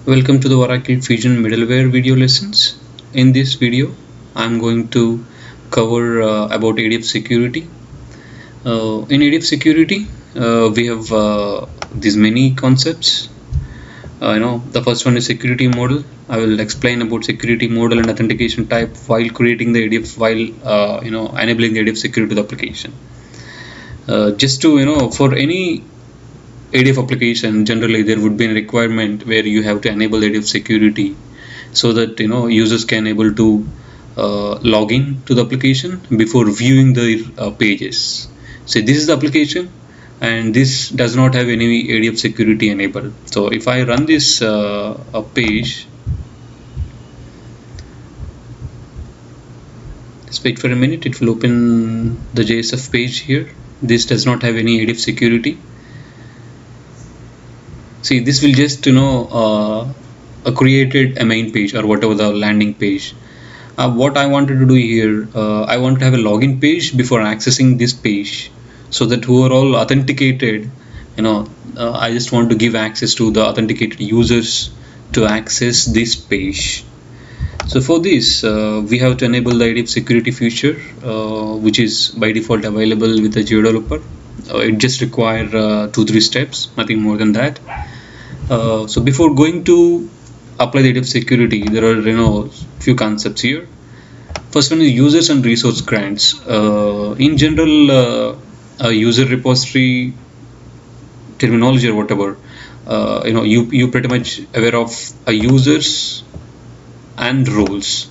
Welcome to the Oracle Fusion middleware video lessons. In this video, I'm going to cover about ADF security. In ADF security, we have these many concepts. The first one is security model. I will explain about security model and authentication type while creating the ADF, while enabling the ADF security to the application. Just to for any ADF application, generally there would be a requirement where you have to enable ADF security so that users can able to log in to the application before viewing the pages. So this is the application and this does not have any ADF security enabled. So if I run this page, just wait for a minute, it will open the JSF page here. This does not have any ADF security. See, this will just created a main page or whatever the landing page. What I wanted to do here, I want to have a login page before accessing this page, so that who are all authenticated, I just want to give access to the authenticated users to access this page. So for this, we have to enable the ADF security feature, which is by default available with the GeoDeveloper. It just requires 2-3 steps, nothing more than that. So before going to apply the ADF security, there are few concepts here. First one is users and resource grants. In general, a user repository terminology or whatever, you pretty much aware of users and roles.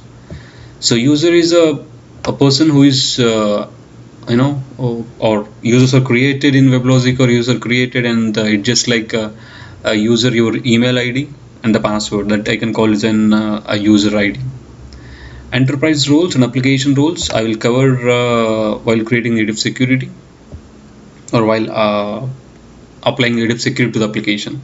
So user is a person who is or users are created in WebLogic, or user created, and it's just like a user, your email ID and the password that I can call as a user ID. Enterprise roles and application roles I will cover while creating ADF security, or while applying ADF security to the application.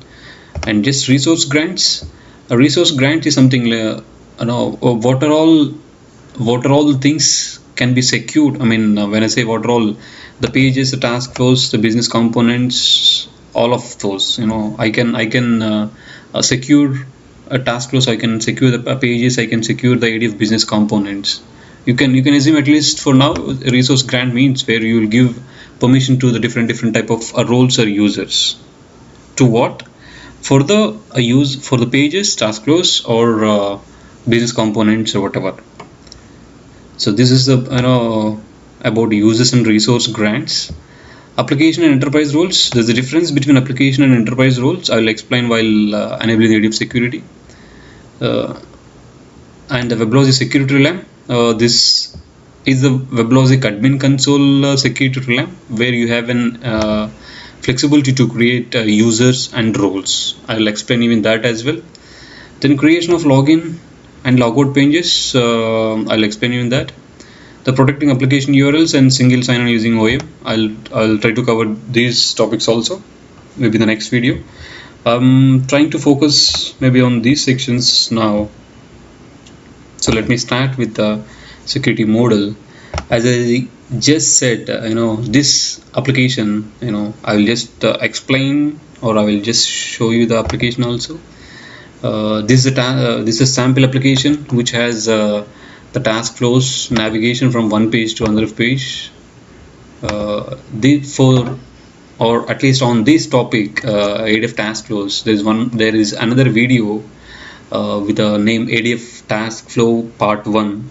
And just resource grants. A resource grant is something what are all things can be secured. I mean, when I say what are all, the pages, the task flows, the business components, all of those, I can secure a task flow, so I can secure the pages, I can secure the ADF business components. You can assume, at least for now, a resource grant means where you will give permission to the different type of roles or users. To what? For the for the pages, task flows, or business components, or whatever. So this is the about users and resource grants. Application and enterprise roles. There's a difference between application and enterprise roles. I will explain while enabling ADF security. And the WebLogic security realm. This is the WebLogic admin console security realm, where you have an flexibility to create users and roles. I will explain even that as well. Then creation of login and logout pages. I'll explain even that. The protecting application URLs and single sign-on using OEM. I'll try to cover these topics also, maybe in the next video. I'm trying to focus maybe on these sections now. So let me start with the security model. As I just said, this application, I will just explain, or I will just show you the application also. This is a sample application which has the task flows, navigation from one page to another page. Or at least on this topic, ADF task flows, there is another video with the name ADF task flow part 1.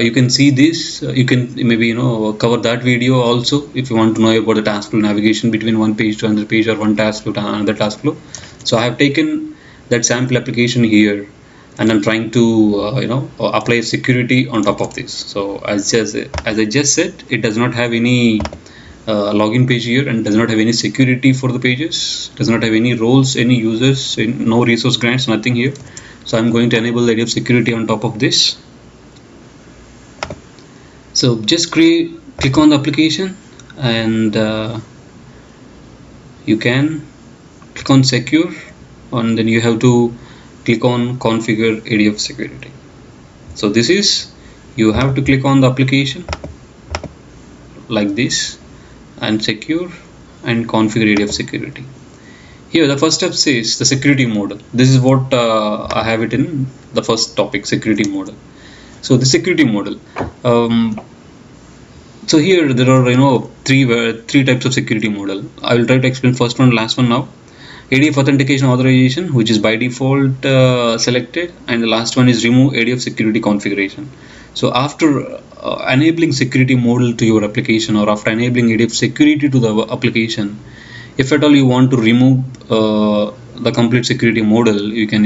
You can see this. You can maybe cover that video also if you want to know about the task flow navigation between one page to another page, or one task flow to another task flow. So I have taken that sample application here, and I'm trying to apply security on top of this. So as I just said, it does not have any login page here, and does not have any security for the pages, does not have any roles, any users, no resource grants, nothing here. So I'm going to enable the ADF security on top of this. So just click on the application, and you can click on secure, and then you have to click on configure ADF security. So this is, you have to click on the application like this and secure and configure ADF security. Here the first step says the security model. This is what I have it in the first topic, security model. So the security model. So here there are three types of security model. I will try to explain first one, last one now. ADF authentication authorization, which is by default selected, and the last one is remove ADF security configuration. So after enabling security model to your application, or after enabling ADF security to the application, if at all you want to remove the complete security model, you can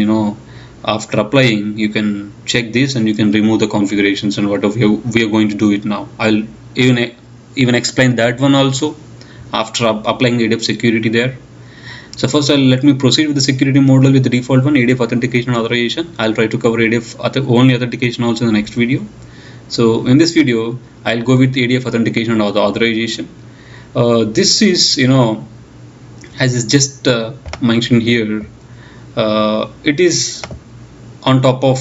after applying you can check this and you can remove the configurations and whatever we are going to do it now. I'll even explain that one also after applying ADF security there. So first let me proceed with the security model with the default one, ADF authentication authorization. I'll try to cover ADF only authentication also in the next video. So in this video I'll go with ADF authentication and authorization. This is as is just mentioned here, it is on top of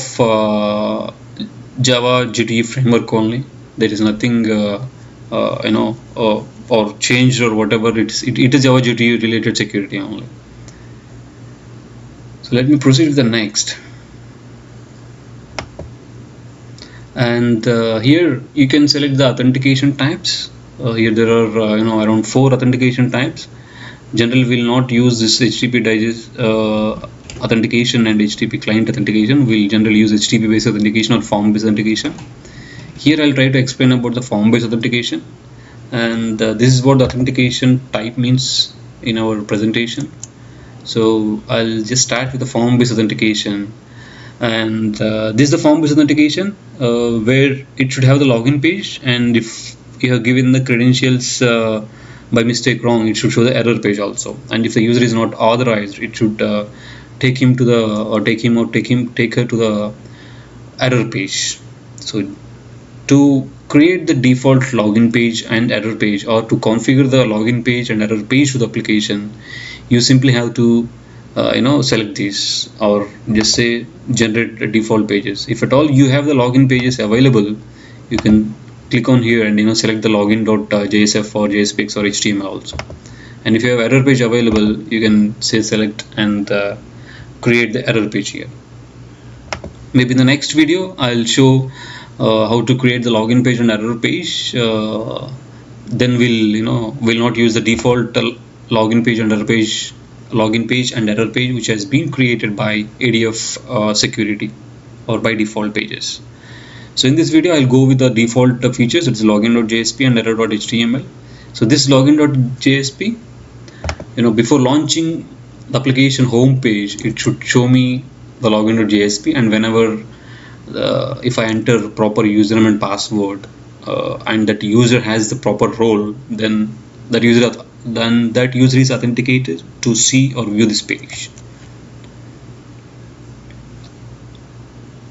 Java GTE framework only. There is nothing or changed or whatever. It is Java GTE related security only. So let me proceed with the next. And here you can select the authentication types. Here there are around 4 authentication types. Generally will not use this HTTP digest authentication and HTTP client authentication. We'll generally use HTTP based authentication or form based authentication. Here I'll try to explain about the form based authentication, and this is what the authentication type means in our presentation. So I'll just start with the form based authentication, and this is the form based authentication where it should have the login page, and if you have given the credentials by mistake wrong, it should show the error page also. And if the user is not authorized, it should take him to the take her to the error page. So to create the default login page and error page, or to configure the login page and error page to the application, you simply have to select these, or just say generate default pages. If at all you have the login pages available, you can click on here and select the login.jsf or JSPX or HTML also. And if you have error page available, you can say select and create the error page here. Maybe in the next video I'll show how to create the login page and error page. Then we'll not use the default login page and error page, which has been created by ADF security or by default pages. So in this video I'll go with the default features. It's login.jsp and error.html. So this login.jsp, before launching the application home page, it should show me the login.jsp, and whenever if I enter proper username and password and that user has the proper role, then that user is authenticated to see or view this page.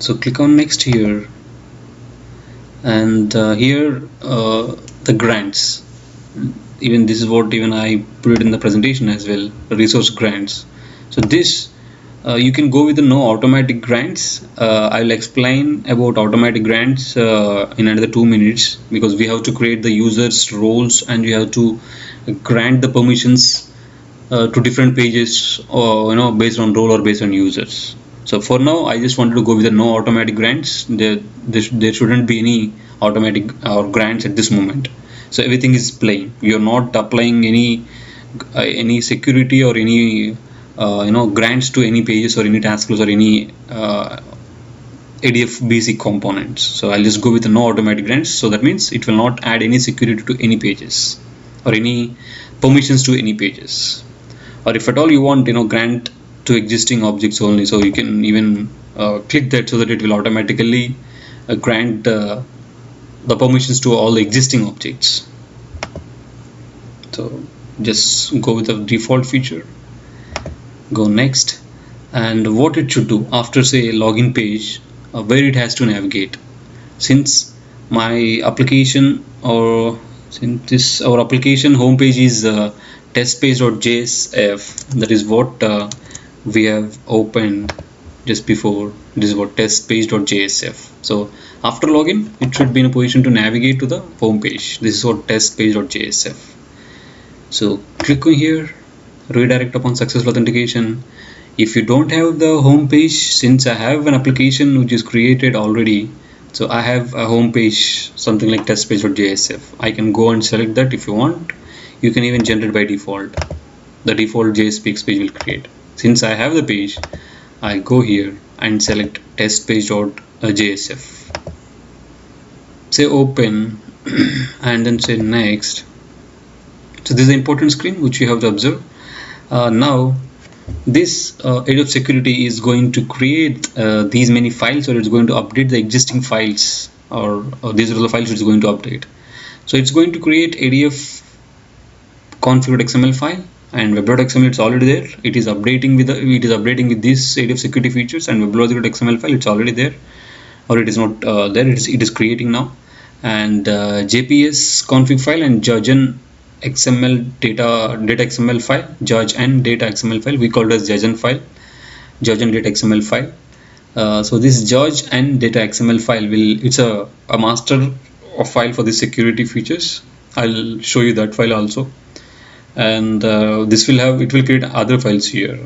So click on next here, and here the grants. Even this is what I put it in the presentation as well, the resource grants. So this you can go with the no automatic grants. I'll explain about automatic grants in another 2 minutes, because we have to create the users roles and we have to grant the permissions to different pages, or based on role or based on users. So for now I just wanted to go with the no automatic grants. There shouldn't be any automatic or grants at this moment. So everything is plain. You're not applying any security or any grants to any pages or any task flows or any ADF basic components. So I'll just go with the no automatic grants. So that means it will not add any security to any pages or any permissions to any pages. Or if at all you want grant to existing objects only, so you can even click that so that it will automatically grant the permissions to all the existing objects. So just go with the default feature, go next, and what it should do after say login page, where it has to navigate. Since my application our application homepage is testpage.jsf, that is what we have opened just before. This is what testpage.jsf. So after login, it should be in a position to navigate to the home page. This is what testpage.jsf. So click on here, redirect upon successful authentication. If you don't have the home page, since I have an application which is created already, so I have a home page, something like testpage.jsf. I can go and select that if you want. You can even generate by default. The default JSPX page will create. Since I have the page, I go here and select testpage.jsf. Say open and then say next. So this is the important screen which you have to observe. Now this ADF Security is going to create these many files, or it's going to update the existing files, or these are the files it's going to update. So it's going to create ADF config.xml file, and web.xml it's already there. It is updating with this ADF security features, and weblogic.xml file it's already there, or it is not there. It is creating now. And JPS config file and JAZNDATA.XML data.xml file, JAZNDATA.XML file, we call it as JAZN file, JAZNDATA.XML file. So this JAZNDATA.XML file it's a master of file for the security features. I'll show you that file also. And it will create other files here,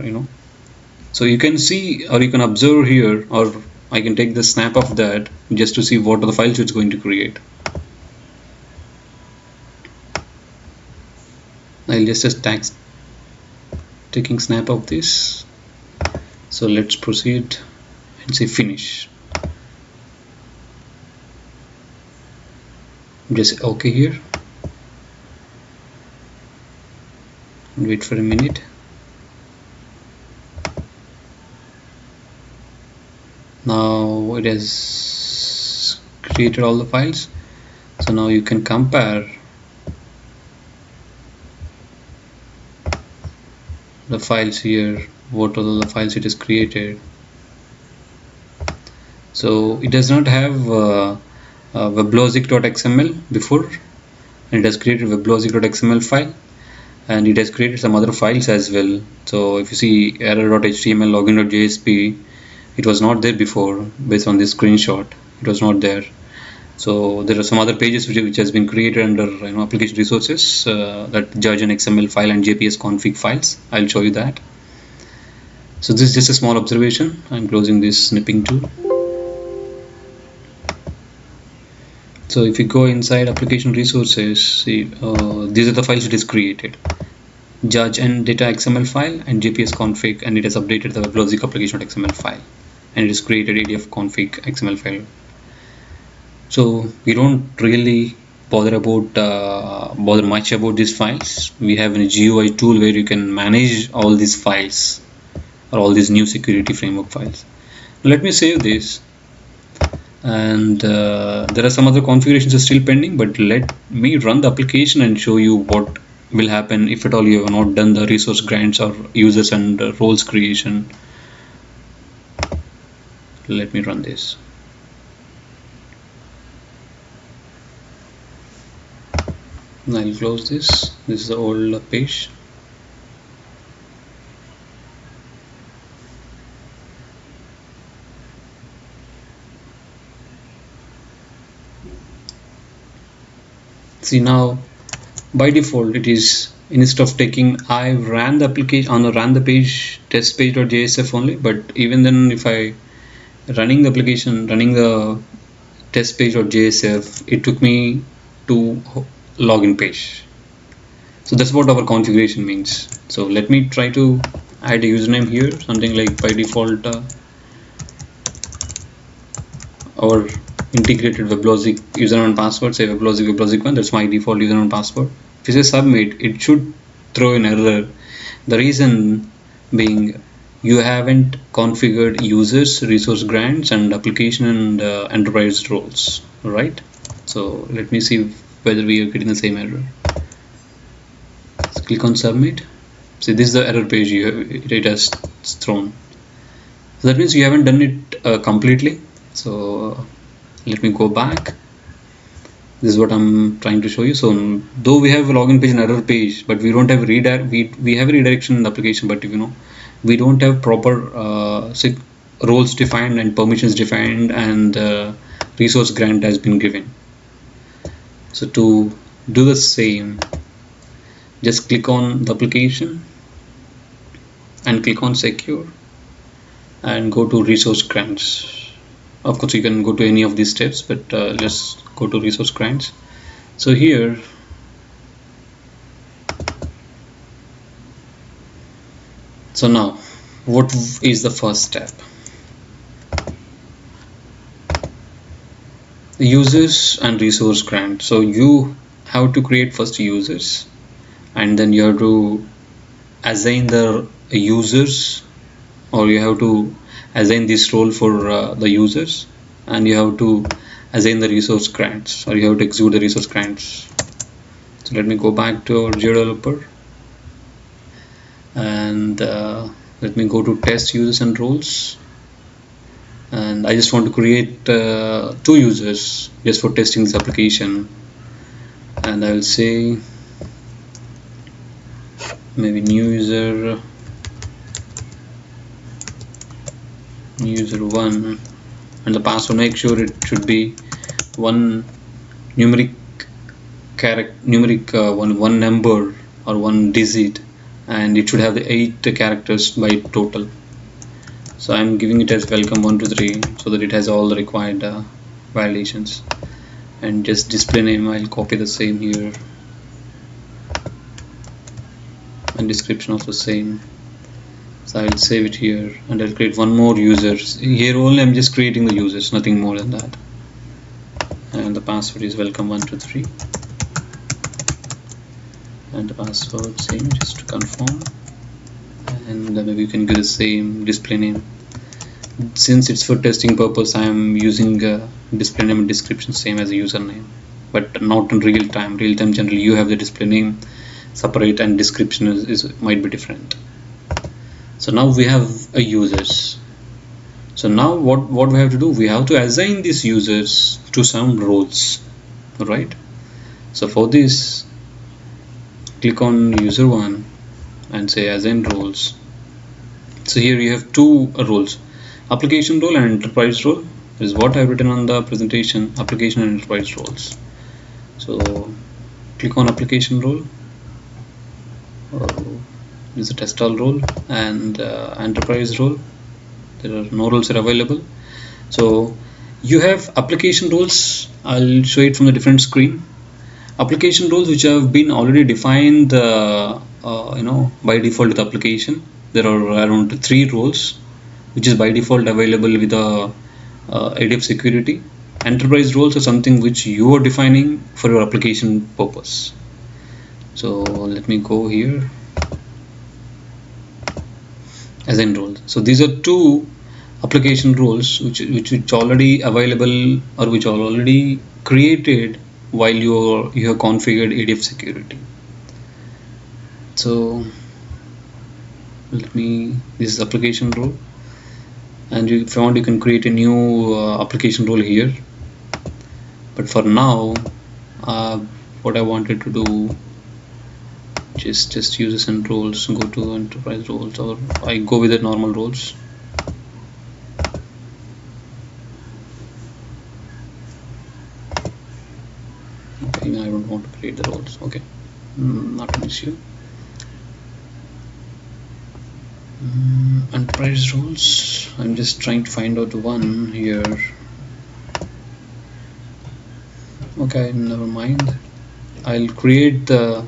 so you can see, or you can observe here, or I can take the snap of that just to see what are the files it's going to create. I'll just taking snap of this. So let's proceed and say finish. Just OK here. Wait for a minute. Now it has created all the files. So now you can compare the files here, what are the files it has created. So it does not have weblogic.xml before, and it has created weblogic.xml file, and it has created some other files as well. So if you see error.html, login.jsp, it was not there before. Based on this screenshot, it was not there. So there are some other pages which has been created under application resources, that JAZN.XML file and JPS config files. I'll show you that. So this is just a small observation. I'm closing this snipping tool. So if you go inside application resources, see these are the files it is created: JAZNDATA.XML file and JPS config, and it has updated the WebLogic application.xml file, and it has created ADF config XML file. So we don't really bother much about these files. We have a GUI tool where you can manage all these files, or all these new security framework files. Let me save this, and there are some other configurations are still pending, but let me run the application and show you what will happen if at all you have not done the resource grants or users and roles creation. Let me run this. I'll close this. This is the old page. See, now by default it is, instead of taking, I ran the application ran the page testpage.jsf only, but even then if I running the application, running the testpage.jsf, it took me to login page. So that's what our configuration means. So let me try to add a username here, something like by default our integrated WebLogic username and password, say WebLogic1, that's my default username and password. If you say submit, it should throw an error. The reason being, you haven't configured users, resource grants, and application and enterprise roles, right? So let me see whether we are getting the same error. Let's click on submit. See, this is the error page it has thrown. So that means you haven't done it completely. So let me go back. This is what I'm trying to show you. So though we have a login page and error page, but we don't have we have a redirection in the application, but we don't have proper roles defined and permissions defined, and resource grant has been given. So to do the same, just click on the application and click on secure and go to resource grants. Of course you can go to any of these steps, but let's go to resource grants. So here now what is the first step? Users and resource grant. So you have to create first users, and then you have to assign the users, or you have to assign this role for the users, and you have to assign the resource grants, or you have to execute the resource grants. So let me go back to our JDeveloper, and let me go to test users and roles, and I just want to create 2 users just for testing this application, and I will say maybe new user 1, and the password, make sure it should be one numeric character, one number or one digit, and it should have the 8 characters by total. So I'm giving it as welcome 123 so that it has all the required validations. And just display name, I'll copy the same here, and description also same. So I'll save it here, and I'll create one more user. Here only I'm just creating the users, nothing more than that. And the password is welcome 123, and the password same, just to confirm. And maybe you can give the same display name. Since it's for testing purpose, I am using display name and description same as a username, but not in real time. Real time generally you have the display name separate and description might be different. So now we have a users. So now what we have to do, we have to assign these users to some roles, right? So for this, click on user 1 and say assign roles. So here you have 2 roles, application role and enterprise role. This is what I've written on the presentation, application and enterprise roles. So click on application role, this is a test all role, and enterprise role, there are no roles are available. So you have application roles. I'll show it from a different screen. Application roles which have been already defined by default with application. There are around 3 roles which is by default available with the ADF Security. Enterprise roles are something which you are defining for your application purpose. So let me go here, assign roles. So these are 2 application roles which already available, or which are already created while you have configured ADF Security. So this is application role, and if you want you can create a new application role here, but for now what I wanted to do, just users and roles, go to enterprise roles, or I go with the normal roles. Okay, I don't want to create the roles. Okay, not an issue. Enterprise roles, I'm just trying to find out one here. Okay, never mind. I'll create the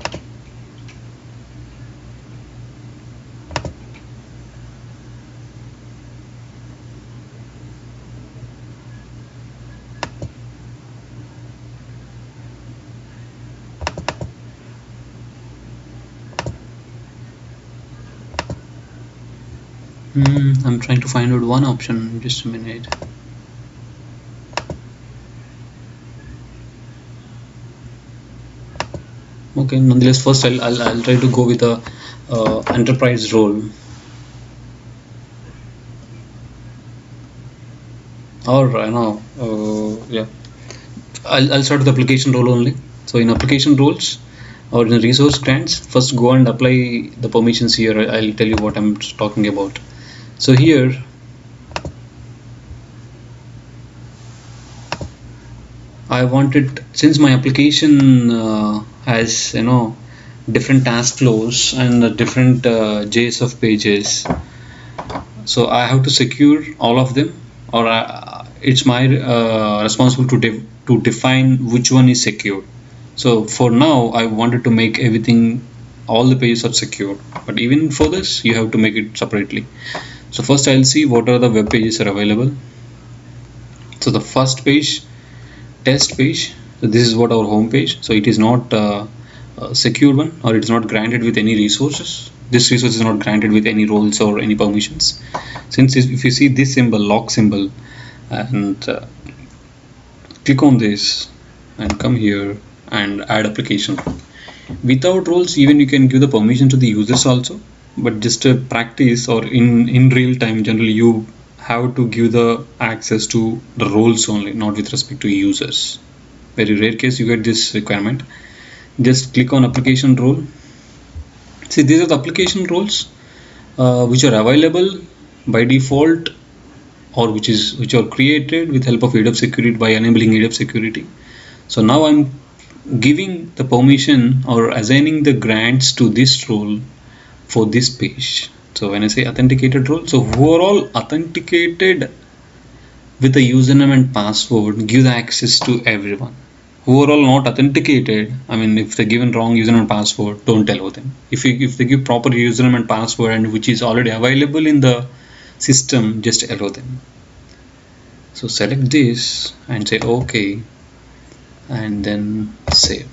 I'm trying to find out one option, just a minute. Okay, nonetheless, first I'll try to go with a enterprise role, or yeah, I'll start with application role only. So in application roles or in resource grants, first go and apply the permissions here. I'll tell you what I'm talking about. So here I wanted, since my application has different task flows and different JSF pages. So I have to secure all of them, or it's my responsibility to define which one is secure. So for now, I wanted to make everything, all the pages are secure, but even for this, you have to make it separately. So first I'll see what are the web pages are available. So the first page, test page, so this is what our home page. So it is not a secure one, or it is not granted with any resources. This resource is not granted with any roles or any permissions. Since if you see this symbol, lock symbol, and click on this and come here and add application. Without roles, even you can give the permission to the users also, but just a practice or in real time, generally you have to give the access to the roles only, not with respect to users. Very rare case you get this requirement. Just click on application role. See, these are the application roles which are available by default, or which are created with help of ADF Security by enabling ADF Security. So now I'm giving the permission or assigning the grants to this role for this page. So when I say authenticated role, so who are all authenticated with the username and password, give the access to everyone. Who are all not authenticated, I mean, if they given wrong username and password, don't allow them. If they give proper username and password and which is already available in the system, just allow them. So select this and say OK, and then save.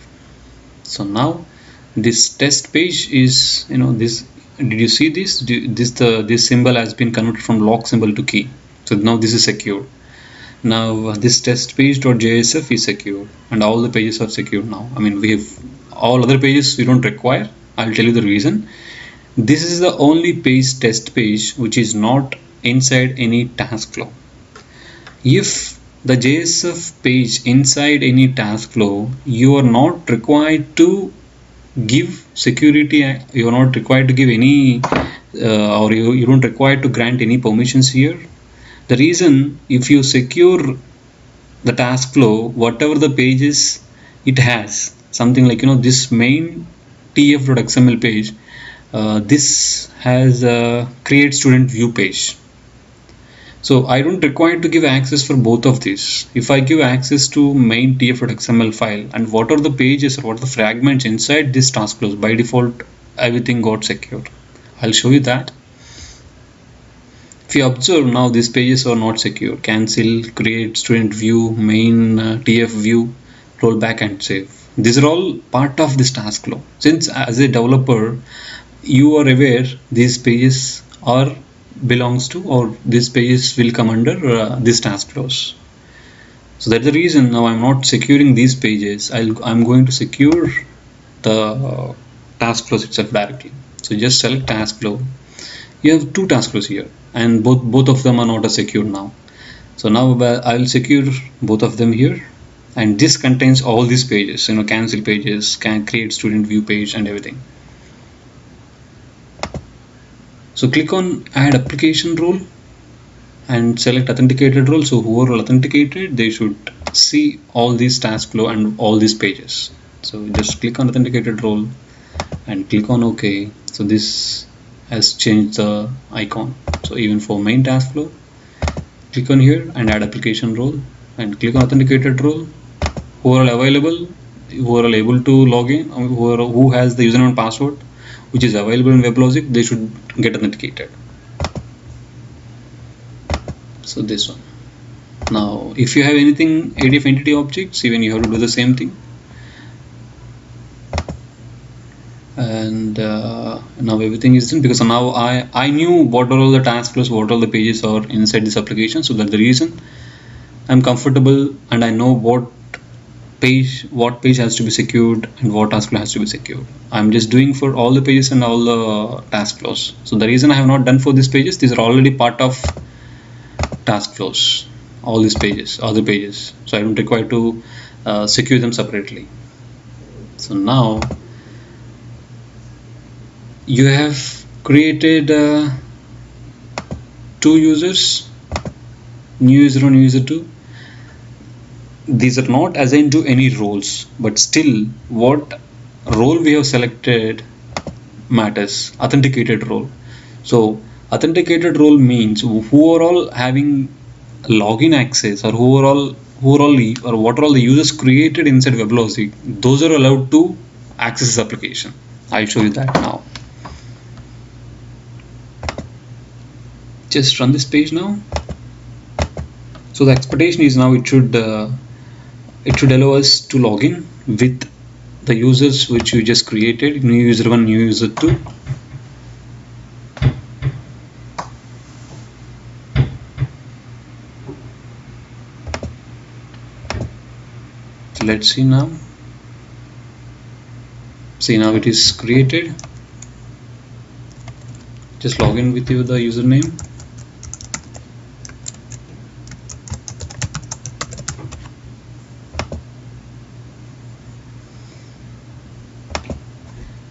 So now this test page is, this, did you see this? This symbol has been converted from lock symbol to key. So now this is secure. Now this test page.jsf is secure, and all the pages are secure now. I mean, we have all other pages we don't require. I'll tell you the reason. This is the only page, test page, which is not inside any task flow. If the JSF page inside any task flow, you are not required to give security, you are not required to give any or you don't require to grant any permissions here. The reason, if you secure the task flow, whatever the pages it has, something like this main tf.xml page, this has a create student view page. So I don't require to give access for both of these. If I give access to main tf.xml file, and what are the pages or what are the fragments inside this task flows, by default everything got secured. I'll show you that. If you observe now, these pages are not secure. Cancel, create student view, main tf view, rollback and save. These are all part of this task flow. Since as a developer, you are aware these pages are belongs to, or these pages will come under these task flows. So that's the reason now I'm not securing these pages. I'm going to secure the task flows itself directly. So just select task flow. You have two task flows here, and both of them are not secure now. So now I'll secure both of them here, and this contains all these pages, cancel pages, can create student view page and everything. So click on add application role and select authenticated role. So whoever authenticated, they should see all these task flow and all these pages. So just click on authenticated role and click on OK. So this has changed the icon. So even for main task flow, click on here and add application role and click on authenticated role. Who are available, who are able to log in, who has the username and password which is available in WebLogic, they should get authenticated. So this one. Now if you have anything ADF entity objects, even you have to do the same thing. And now everything is done, because now I knew what are all the task flows, what all the pages are inside this application. So that's the reason I'm comfortable, and I know what page has to be secured and what task flow has to be secured. I'm just doing for all the pages and all the task flows. So the reason I have not done for these pages, these are already part of task flows, all these pages, other pages. So I don't require to secure them separately. So now you have created 2 users, new user 1, new user 2. These are not assigned to any roles, but still what role we have selected matters. Authenticated role. So authenticated role means who are all having login access, or who are all or what are all the users created inside WebLogic, those are allowed to access this application. I'll show you that now. Just run this page now. So the expectation is now it should allow us to log in with the users which you just created, new user 1, new user 2. So let's see now. See, now it is created. Just log in with the username.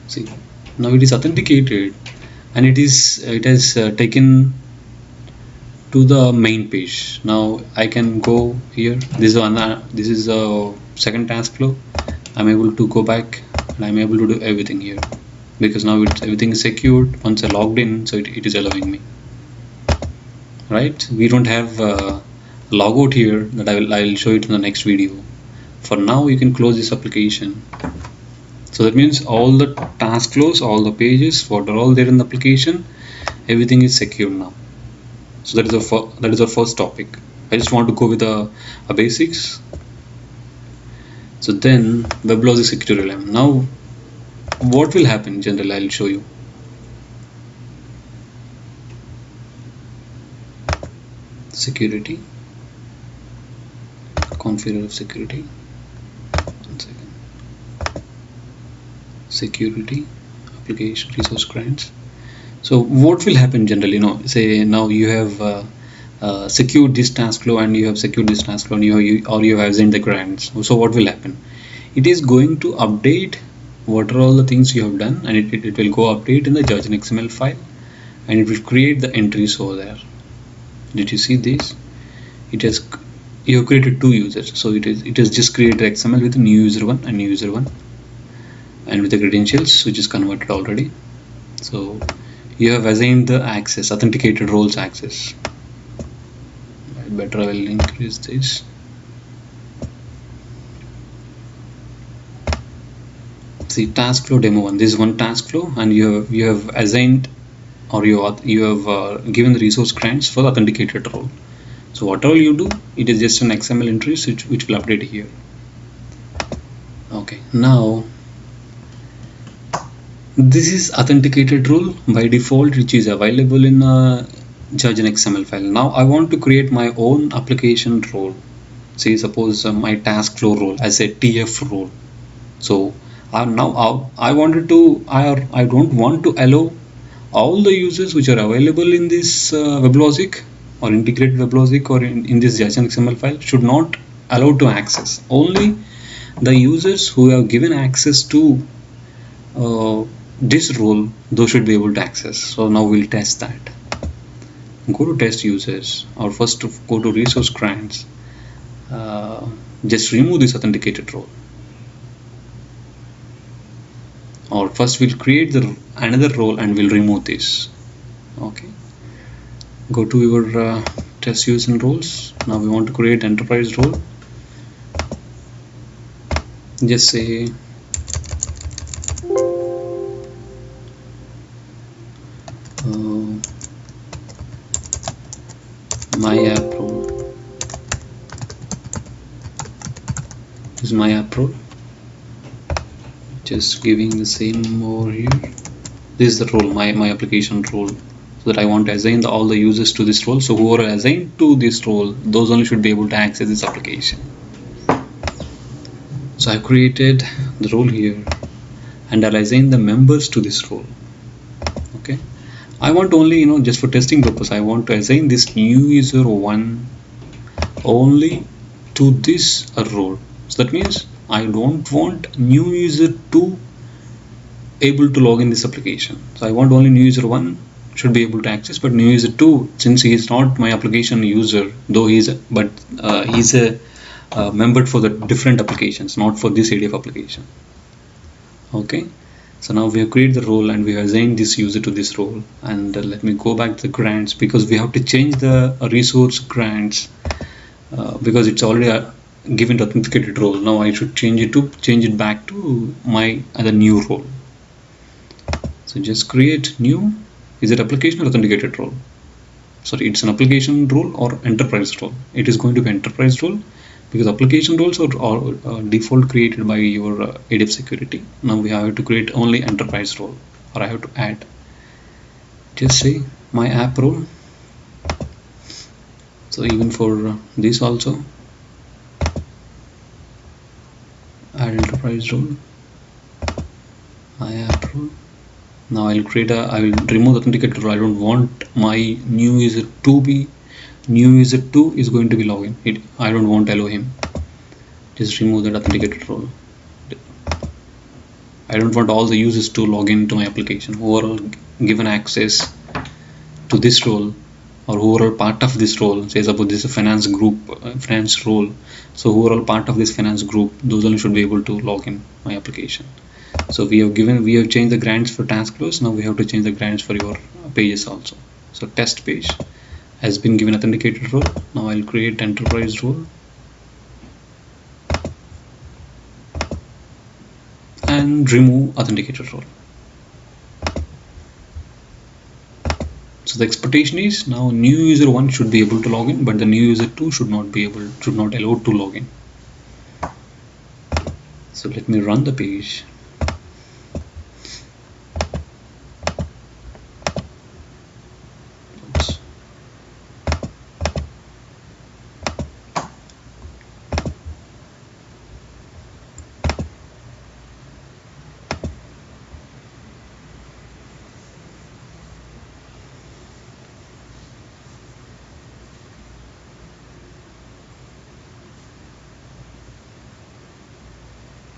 See, now it is authenticated, and it has taken to the main page. Now I can go here. This is the second task flow. I'm able to go back and I'm able to do everything here, because now everything is secured. Once I logged in, so it is allowing me. Right? We don't have a logout here that I'll show it in the next video. For now, you can close this application. So that means all the task flows, all the pages, what are all there in the application, everything is secure now. So that is our first topic. I just want to go with the basics. So then WebLogic security element. Now what will happen generally, I'll show you. Security, configure of security. One second. Security, application, resource grants. So what will happen generally? Say now you have secured this task flow, and you have secured this task flow, and you have assigned the grants. So what will happen? It is going to update what are all the things you have done, and it will go update in the JAZNDATA.XML file, and it will create the entries over there. Did you see this? You have created 2 users, so it has just created XML with new user 1 and new user 1, and with the credentials which is converted already. So you have assigned the access, authenticated roles access. Better I will increase this. See, task flow demo 1. This is one task flow, and you have assigned, or you have given the resource grants for the authenticated role. So whatever you do, it is just an XML entry which will update here. Okay, now this is authenticated role by default, which is available in JAZNDATA.XML file. Now I want to create my own application role. Say suppose my task flow role as a TF role. So now I don't want to allow all the users which are available in this WebLogic or integrated WebLogic or in this JAZNDATA.XML file should not allow to access. Only the users who have given access to this role, those should be able to access. So now we'll test that. Go to test users, or first go to resource grants. Just remove this authenticated role, or first we'll create another role and we'll remove this. Okay, go to your test user roles. Now we want to create enterprise role. Just say my app role. This is my app role. Just giving the same over here. This is the role, my application role, so that I want to assign all the users to this role. So who are assigned to this role, those only should be able to access this application. So I created the role here, and I'll assign the members to this role. Okay, I want only, just for testing purpose, I want to assign this new user 1 only to this role. So that means I don't want new user 2 able to log in this application. So I want only new user 1 should be able to access, but new user 2, since he is not my application user, though he's a member for the different applications, not for this ADF application. Okay, so now we have created the role and we have assigned this user to this role. And let me go back to the grants, because we have to change the resource grants because it's already given the authenticated role. Now I should change it back to my other new role. So just create new. Is it application or authenticated role? Sorry, it's an application role or enterprise role. It is going to be enterprise role, because application roles are default created by your ADF security. Now we have to create only enterprise role, or I have to add, just say my app role. So even for this also, add enterprise role, my app role. Now I will remove the authenticator role. I don't want my new user to be, new user 2 is going to be login. I don't want to allow him. Just remove that authenticator role. I don't want all the users to log into my application who are given access to this role, or who are all part of this role. Say suppose this is a finance group, finance role. So who are all part of this finance group, those only should be able to log in my application. So we have changed the grants for task flows. Now we have to change the grants for your pages also. So test page has been given authenticated role. Now I'll create enterprise role and remove authenticated role. So the expectation is now new user 1 should be able to log in, but the new user 2 should not allowed to log in. So let me run the page.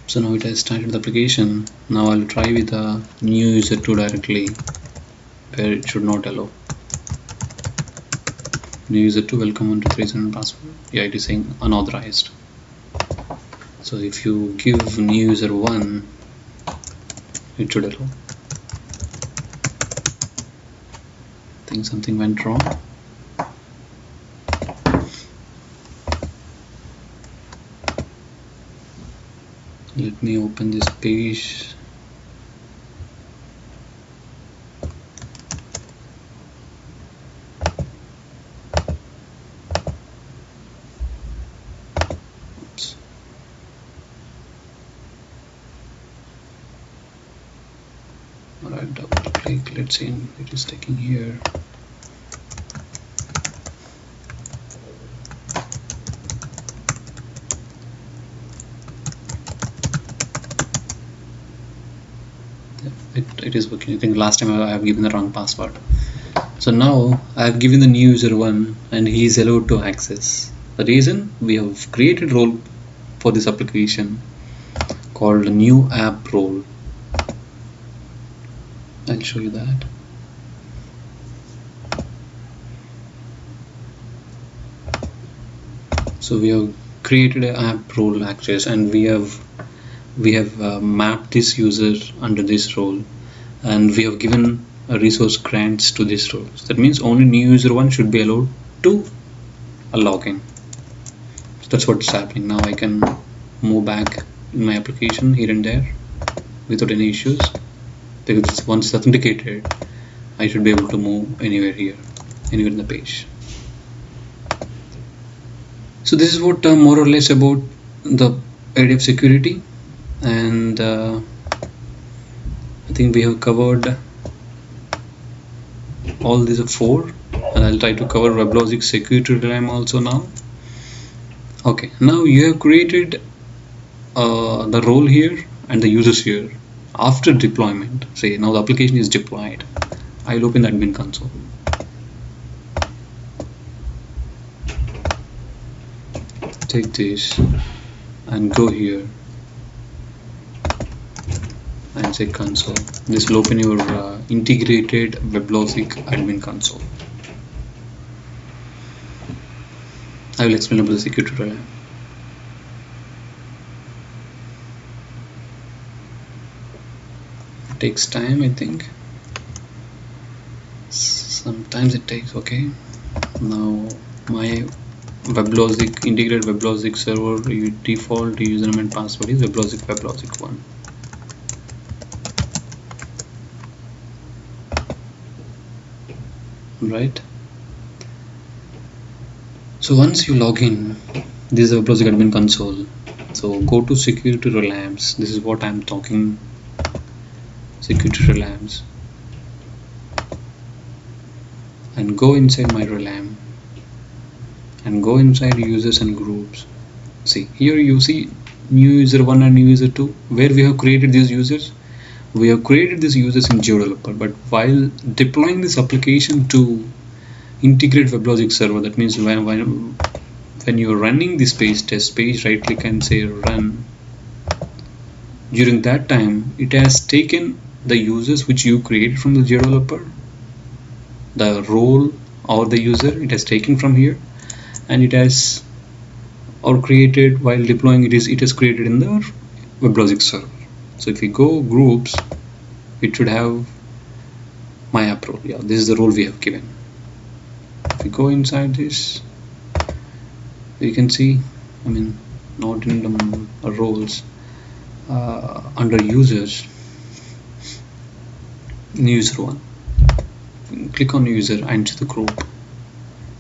So now it has started the application. Now I'll try with the new user 2 directly, where it should not allow. New user 2, welcome on to 3 password. Yeah, it is saying unauthorized. So if you give new user 1, it should allow. I think something went wrong. Let me open this page. Oops. Alright, double click. Let's see, it is taking here. It is working. I think last time I have given the wrong password. So now I have given the new user 1 and he is allowed to access. The reason, we have created role for this application called new app role. I'll show you that. So we have created an app role access, and we have mapped this user under this role, and we have given a resource grants to this role. So that means only new user 1 should be allowed to a login. So that's what's happening. Now I can move back in my application here and there without any issues, because once it's authenticated, I should be able to move anywhere here, anywhere in the page. So this is what more or less about the ADF security, and I think we have covered all these 4, and I'll try to cover WebLogic security realm also now. Okay, now you have created the role here and the users here. After deployment, say now the application is deployed, I'll open the admin console. Take this and go here and say console. This will open your integrated WebLogic admin console. I will explain about the security realm. takes time, I think. Sometimes it takes. Okay, now my WebLogic integrated WebLogic server default username and password is WebLogic 1. Right. So once you log in, this is a WebLogic admin console. So go to security relams. This is what I'm talking. Security relams, and go inside my relam and go inside users and groups. See, here you see new user 1 and new user 2, where we have created these users. We have created these users in GeoDeveloper, but while deploying this application to integrate WebLogic server, that means when you're running this test page, right click and say run. During that time, it has taken the users which you created from the GeoDeveloper, the role or the user, it has taken from here, and it has created while deploying it has created in the WebLogic server. So if we go groups, it should have my app role. Yeah, this is the role we have given. If we go inside this, you can see, I mean, not in the roles, under users, new user 1. Click on user and to the group.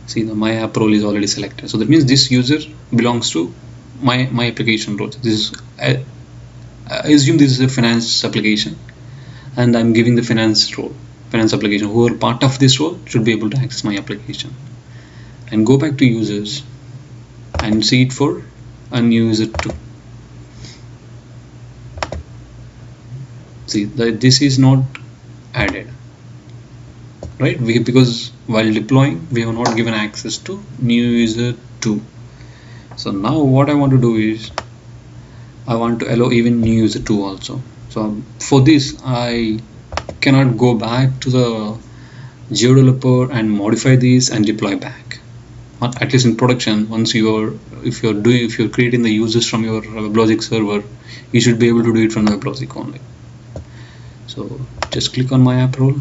See, the my app role is already selected. So that means this user belongs to my application role. This is I assume this is a finance application, and I'm giving the finance role, finance application. Whoever part of this role should be able to access my application. And go back to users and see it for a new user 2. See that this is not added, right? Because while deploying, we have not given access to new user 2. So now what I want to do is I want to allow even new user 2 also. So for this, I cannot go back to the GeoDeveloper and modify these and deploy back. At least in production, once if you're creating the users from your WebLogic server, you should be able to do it from the WebLogic only. So just click on my app role.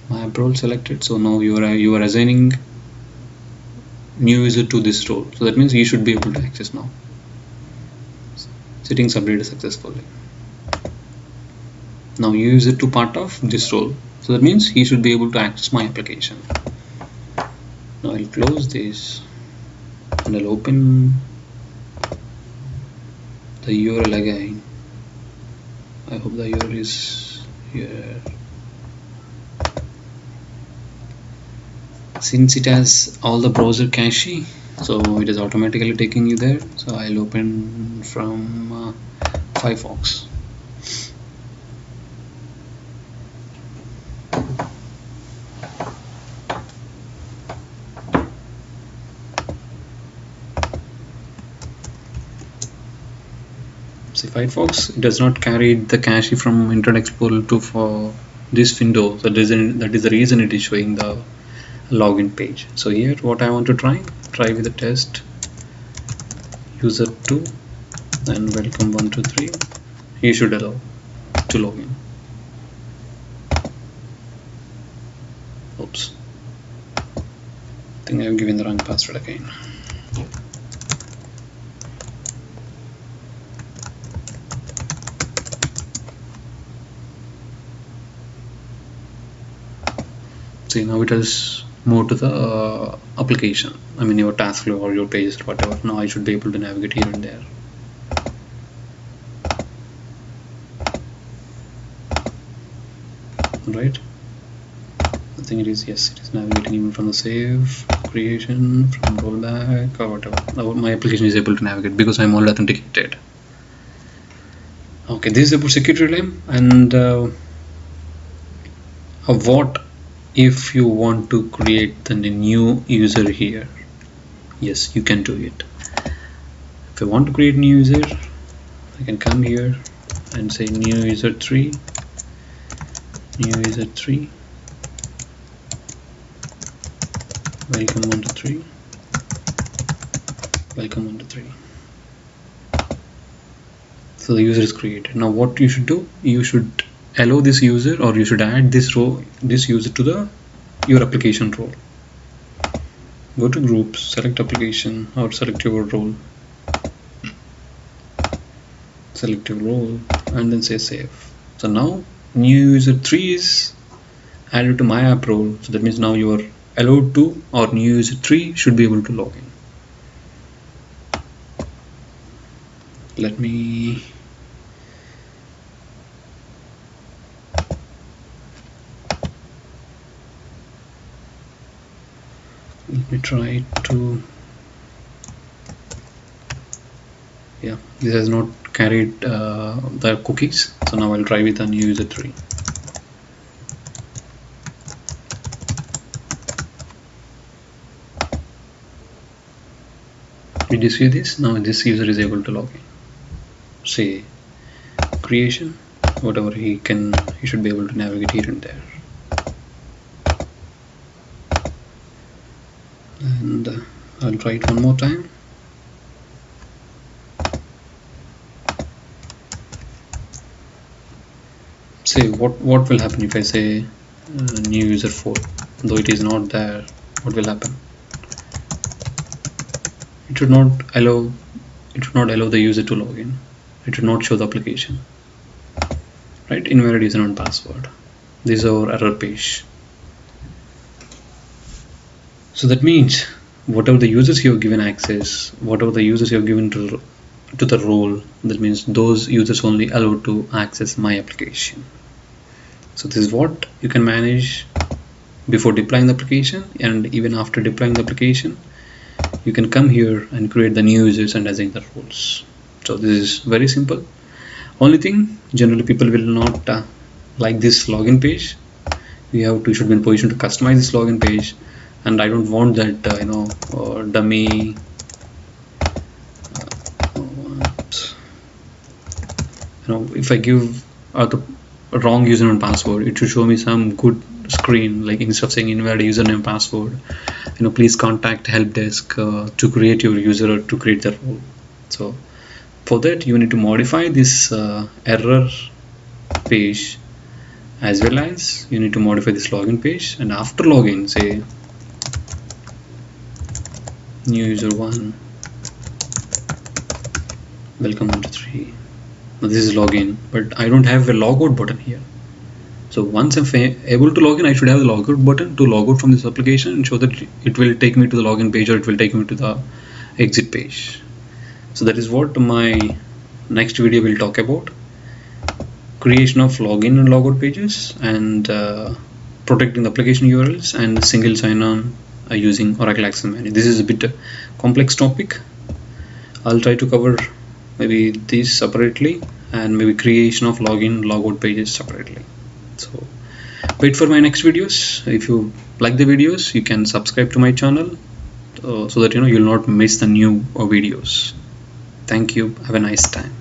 My app role selected. So now you are assigning new user to this role. So that means he should be able to access now. Settings updated successfully. Now new user 2 part of this role. So that means he should be able to access my application. Now I'll close this and I'll open the URL again. I hope the URL is here. Since it has all the browser cache, so it is automatically taking you there. So I'll open from Firefox. See, Firefox does not carry the cache from Internet Explorer to for this window. So that is the reason it is showing the login page. So here what I want to try with the test user 2 and welcome 123. He should allow to log in. Oops, I think I have given the wrong password again. See, now it has moved to the application, I mean your task flow or your pages or whatever. Now I should be able to navigate here and there. Right, I think it is, yes, it is navigating even from the save, creation, from rollback or whatever. Now my application is able to navigate because I'm already authenticated. Okay, this is about security relay. And what if you want to create the new user here? Yes, you can do it. If I want to create new user, I can come here and say new user 3, new user 3, welcome 123, welcome 123. So the user is created. Now what you should do, you should allow this user, or you should add this user to your application role. Go to groups, select application, or select your role, and then say save. So now new user 3 is added to my app role. So that means now you are allowed to, or new user 3 should be able to log in. Let me try to, yeah, this has not carried the cookies, so now I'll try with a new user 3. Did you see this? Now this user is able to log in. Say creation, whatever he should be able to navigate here and there. And I'll try it one more time. Say what will happen if I say new user 4, though it is not there. What will happen? It should not allow the user to log in. It should not show the application, right? Invalid username and password. This is our error page. So that means whatever the users you have given access, whatever the users you have given to the role, that means those users only allowed to access my application. So this is what you can manage before deploying the application, and even after deploying the application, you can come here and create the new users and assign the roles. So this is very simple. Only thing, generally people will not like this login page. You should be in position to customize this login page, and I don't want that dummy if I give the wrong username and password, it should show me some good screen, like instead of saying invalid username password, please contact help desk to create your user or to create the role. So for that you need to modify this error page, as well as you need to modify this login page, and after login say new user 1, welcome 1 to 3. Now this is login, but I don't have a logout button here. So once I'm able to log in, I should have the logout button to log out from this application and show that it will take me to the login page, or it will take me to the exit page. So that is what my next video will talk about: creation of login and logout pages, and protecting the application URLs, and single sign-on using Oracle Access Manager. This is a bit complex topic. I'll try to cover maybe this separately, and maybe creation of login logout pages separately. So wait for my next videos. If you like the videos, you can subscribe to my channel so that you'll not miss the new videos. Thank you. Have a nice time.